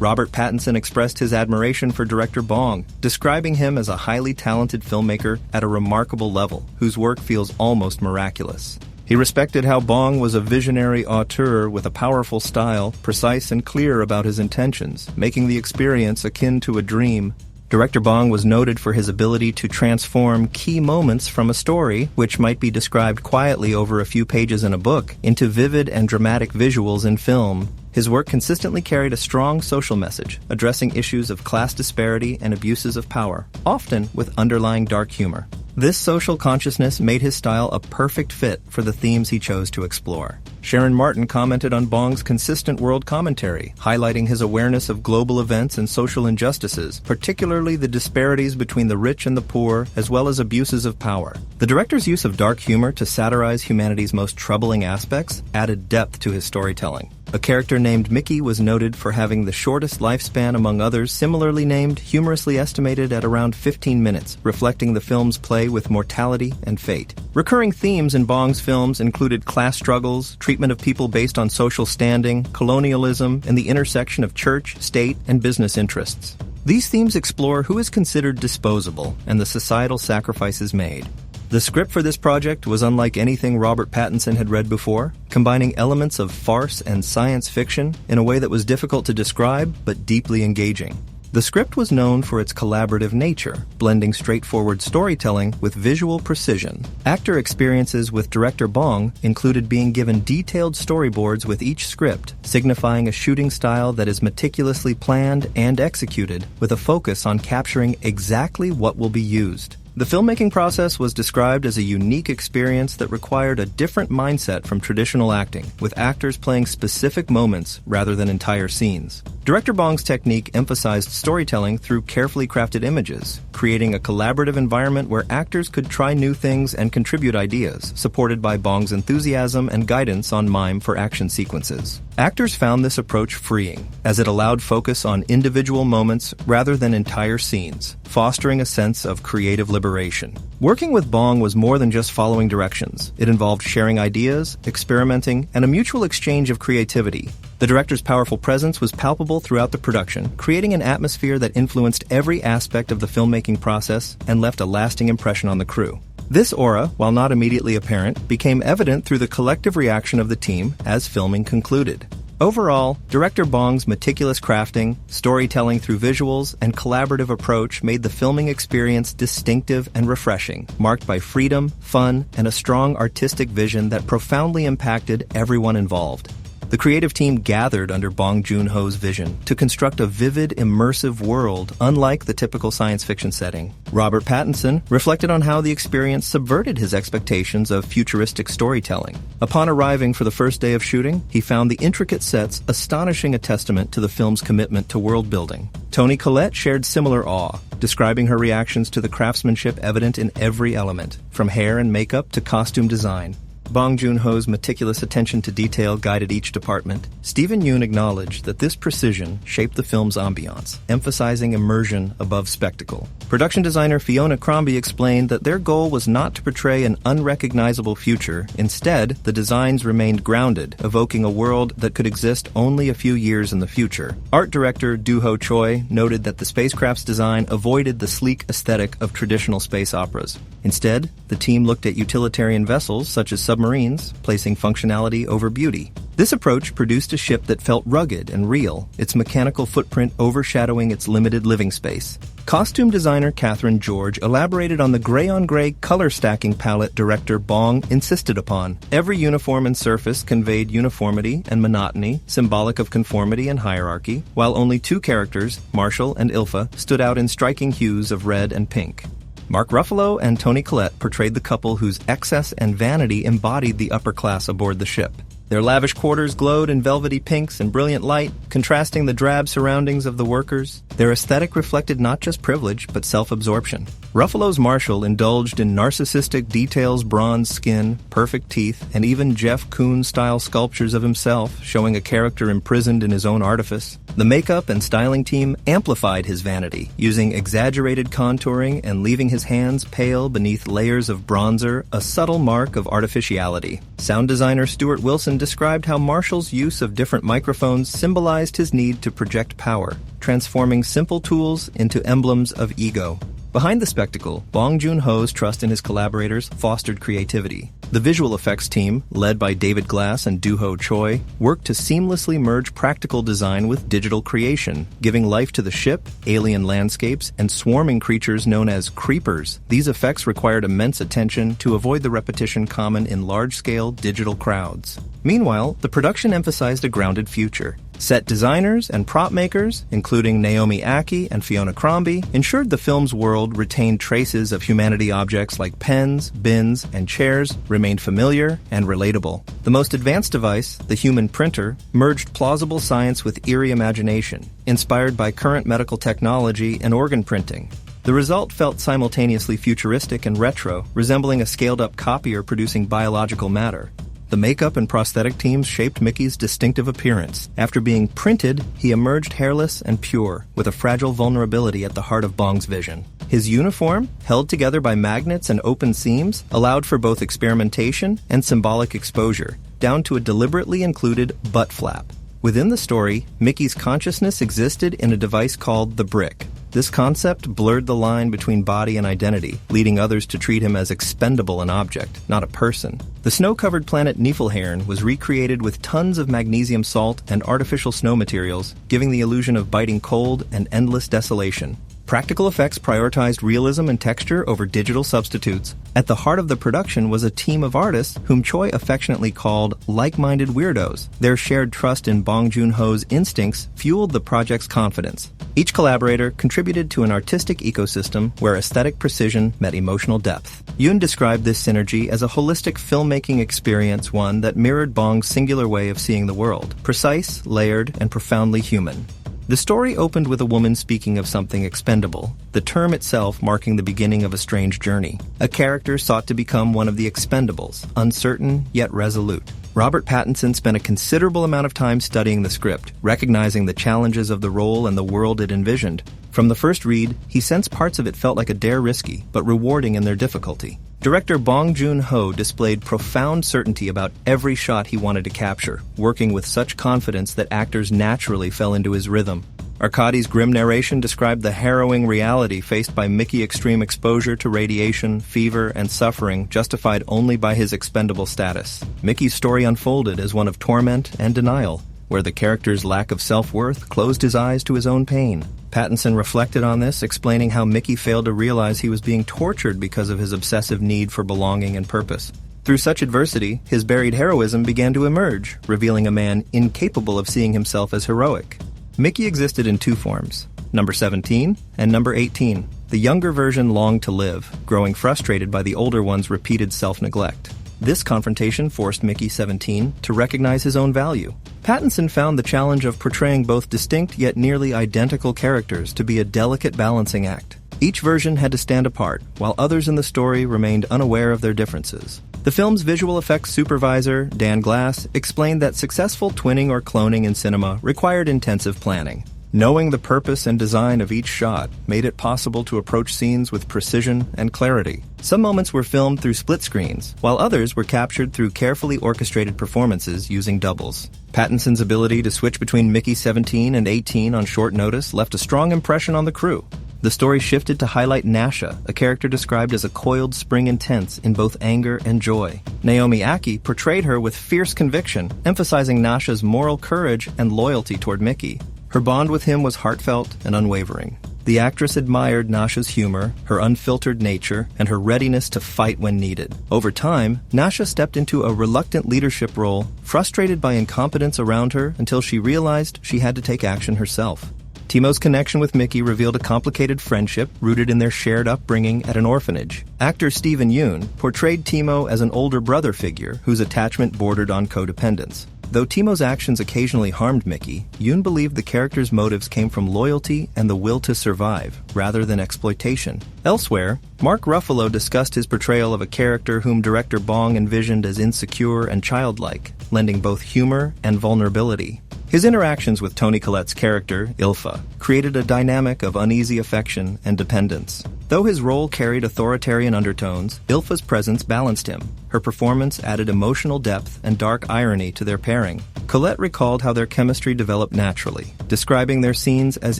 Robert Pattinson expressed his admiration for director Bong, describing him as a highly talented filmmaker at a remarkable level, whose work feels almost miraculous. He respected how Bong was a visionary auteur with a powerful style, precise and clear about his intentions, making the experience akin to a dream. Director Bong was noted for his ability to transform key moments from a story, which might be described quietly over a few pages in a book, into vivid and dramatic visuals in film. His work consistently carried a strong social message, addressing issues of class disparity and abuses of power, often with underlying dark humor. This social consciousness made his style a perfect fit for the themes he chose to explore. Sharon Martin commented on Bong's consistent world commentary, highlighting his awareness of global events and social injustices, particularly the disparities between the rich and the poor, as well as abuses of power. The director's use of dark humor to satirize humanity's most troubling aspects added depth to his storytelling. A character named Mickey was noted for having the shortest lifespan among others similarly named, humorously estimated at around 15 minutes, reflecting the film's play with mortality and fate. Recurring themes in Bong's films included class struggles, treatment of people based on social standing, colonialism, and the intersection of church, state, and business interests. These themes explore who is considered disposable and the societal sacrifices made. The script for this project was unlike anything Robert Pattinson had read before, combining elements of farce and science fiction in a way that was difficult to describe but deeply engaging. The script was known for its collaborative nature, blending straightforward storytelling with visual precision. Actor experiences with director Bong included being given detailed storyboards with each script, signifying a shooting style that is meticulously planned and executed, with a focus on capturing exactly what will be used. The filmmaking process was described as a unique experience that required a different mindset from traditional acting, with actors playing specific moments rather than entire scenes. Director Bong's technique emphasized storytelling through carefully crafted images, creating a collaborative environment where actors could try new things and contribute ideas, supported by Bong's enthusiasm and guidance on mime for action sequences. Actors found this approach freeing, as it allowed focus on individual moments rather than entire scenes, fostering a sense of creative liberation. Working with Bong was more than just following directions. It involved sharing ideas, experimenting, and a mutual exchange of creativity. The director's powerful presence was palpable throughout the production, creating an atmosphere that influenced every aspect of the filmmaking process and left a lasting impression on the crew. This aura, while not immediately apparent, became evident through the collective reaction of the team as filming concluded. Overall, director Bong's meticulous crafting, storytelling through visuals, and collaborative approach made the filming experience distinctive and refreshing, marked by freedom, fun, and a strong artistic vision that profoundly impacted everyone involved. The creative team gathered under Bong Joon-ho's vision to construct a vivid, immersive world unlike the typical science fiction setting. Robert Pattinson reflected on how the experience subverted his expectations of futuristic storytelling. Upon arriving for the first day of shooting, he found the intricate sets astonishing a testament to the film's commitment to world building. Toni Collette shared similar awe, describing her reactions to the craftsmanship evident in every element, from hair and makeup to costume design. Bong Joon-ho's meticulous attention to detail guided each department. Steven Yeun acknowledged that this precision shaped the film's ambiance, emphasizing immersion above spectacle. Production designer Fiona Crombie explained that their goal was not to portray an unrecognizable future. Instead, the designs remained grounded, evoking a world that could exist only a few years in the future. Art director Doo-ho Choi noted that the spacecraft's design avoided the sleek aesthetic of traditional space operas. Instead, the team looked at utilitarian vessels such as submarines, placing functionality over beauty. This approach produced a ship that felt rugged and real, its mechanical footprint overshadowing its limited living space. Costume designer Catherine George elaborated on the gray-on-gray color stacking palette director Bong insisted upon. Every uniform and surface conveyed uniformity and monotony, symbolic of conformity and hierarchy, while only two characters, Marshall and Ilfa, stood out in striking hues of red and pink. Mark Ruffalo and Toni Collette portrayed the couple whose excess and vanity embodied the upper class aboard the ship. Their lavish quarters glowed in velvety pinks and brilliant light, contrasting the drab surroundings of the workers. Their aesthetic reflected not just privilege, but self-absorption. Ruffalo's Marshall indulged in narcissistic details, bronze skin, perfect teeth, and even Jeff Koons-style sculptures of himself, showing a character imprisoned in his own artifice. The makeup and styling team amplified his vanity, using exaggerated contouring and leaving his hands pale beneath layers of bronzer, a subtle mark of artificiality. Sound designer Stuart Wilson described how Marshall's use of different microphones symbolized his need to project power, transforming simple tools into emblems of ego. Behind the spectacle, Bong Joon-ho's trust in his collaborators fostered creativity. The visual effects team, led by David Glass and Doo-ho Choi, worked to seamlessly merge practical design with digital creation, giving life to the ship, alien landscapes, and swarming creatures known as creepers. These effects required immense attention to avoid the repetition common in large-scale digital crowds. Meanwhile, the production emphasized a grounded future. Set designers and prop makers, including Naomi Ackie and Fiona Crombie, ensured the film's world retained traces of humanity. Objects like pens, bins, and chairs remained familiar and relatable. The most advanced device, the human printer, merged plausible science with eerie imagination, inspired by current medical technology and organ printing. The result felt simultaneously futuristic and retro, resembling a scaled-up copier producing biological matter. The makeup and prosthetic teams shaped Mickey's distinctive appearance. After being printed, he emerged hairless and pure, with a fragile vulnerability at the heart of Bong's vision. His uniform, held together by magnets and open seams, allowed for both experimentation and symbolic exposure, down to a deliberately included butt flap. Within the story, Mickey's consciousness existed in a device called the Brick. This concept blurred the line between body and identity, leading others to treat him as expendable an object, not a person. The snow-covered planet Niflheim was recreated with tons of magnesium salt and artificial snow materials, giving the illusion of biting cold and endless desolation. Practical effects prioritized realism and texture over digital substitutes. At the heart of the production was a team of artists whom Choi affectionately called like-minded weirdos. Their shared trust in Bong Joon-ho's instincts fueled the project's confidence. Each collaborator contributed to an artistic ecosystem where aesthetic precision met emotional depth. Yoon described this synergy as a holistic filmmaking experience, one that mirrored Bong's singular way of seeing the world, precise, layered, and profoundly human. The story opened with a woman speaking of something expendable, the term itself marking the beginning of a strange journey. A character sought to become one of the expendables, uncertain yet resolute. Robert Pattinson spent a considerable amount of time studying the script, recognizing the challenges of the role and the world it envisioned. From the first read, he sensed parts of it felt like a dare risky, but rewarding in their difficulty. Director Bong Joon-ho displayed profound certainty about every shot he wanted to capture, working with such confidence that actors naturally fell into his rhythm. Arkadiy's grim narration described the harrowing reality faced by Mickey. Extreme exposure to radiation, fever, and suffering justified only by his expendable status. Mickey's story unfolded as one of torment and denial, where the character's lack of self-worth closed his eyes to his own pain. Pattinson reflected on this, explaining how Mickey failed to realize he was being tortured because of his obsessive need for belonging and purpose. Through such adversity, his buried heroism began to emerge, revealing a man incapable of seeing himself as heroic. Mickey existed in two forms, number 17 and number 18. The younger version longed to live, growing frustrated by the older one's repeated self-neglect. This confrontation forced Mickey 17 to recognize his own value. Pattinson found the challenge of portraying both distinct yet nearly identical characters to be a delicate balancing act. Each version had to stand apart, while others in the story remained unaware of their differences. The film's visual effects supervisor, Dan Glass, explained that successful twinning or cloning in cinema required intensive planning. Knowing the purpose and design of each shot made it possible to approach scenes with precision and clarity. Some moments were filmed through split screens, while others were captured through carefully orchestrated performances using doubles. Pattinson's ability to switch between Mickey 17 and 18 on short notice left a strong impression on the crew. The story shifted to highlight Nasha, a character described as a coiled spring intense in both anger and joy. Naomi Ackie portrayed her with fierce conviction, emphasizing Nasha's moral courage and loyalty toward Mickey. Her bond with him was heartfelt and unwavering. The actress admired Nasha's humor, her unfiltered nature, and her readiness to fight when needed. Over time, Nasha stepped into a reluctant leadership role, frustrated by incompetence around her until she realized she had to take action herself. Timo's connection with Mickey revealed a complicated friendship rooted in their shared upbringing at an orphanage. Actor Steven Yeun portrayed Timo as an older brother figure whose attachment bordered on codependence. Though Timo's actions occasionally harmed Mickey, Yoon believed the character's motives came from loyalty and the will to survive, rather than exploitation. Elsewhere, Mark Ruffalo discussed his portrayal of a character whom director Bong envisioned as insecure and childlike, lending both humor and vulnerability. His interactions with Toni Collette's character, Ilfa, created a dynamic of uneasy affection and dependence. Though his role carried authoritarian undertones, Ilfa's presence balanced him. Her performance added emotional depth and dark irony to their pairing. Collette recalled how their chemistry developed naturally, describing their scenes as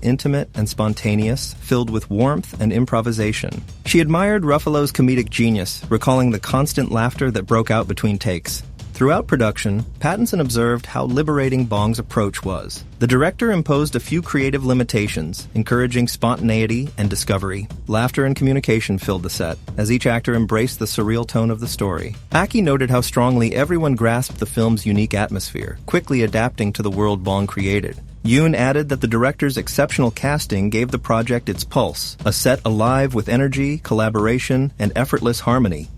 intimate and spontaneous, filled with warmth and improvisation. She admired Ruffalo's comedic genius, recalling the constant laughter that broke out between takes. Throughout production, Pattinson observed how liberating Bong's approach was. The director imposed a few creative limitations, encouraging spontaneity and discovery. Laughter and communication filled the set, as each actor embraced the surreal tone of the story. Aki noted how strongly everyone grasped the film's unique atmosphere, quickly adapting to the world Bong created. Yoon added that the director's exceptional casting gave the project its pulse, a set alive with energy, collaboration, and effortless harmony.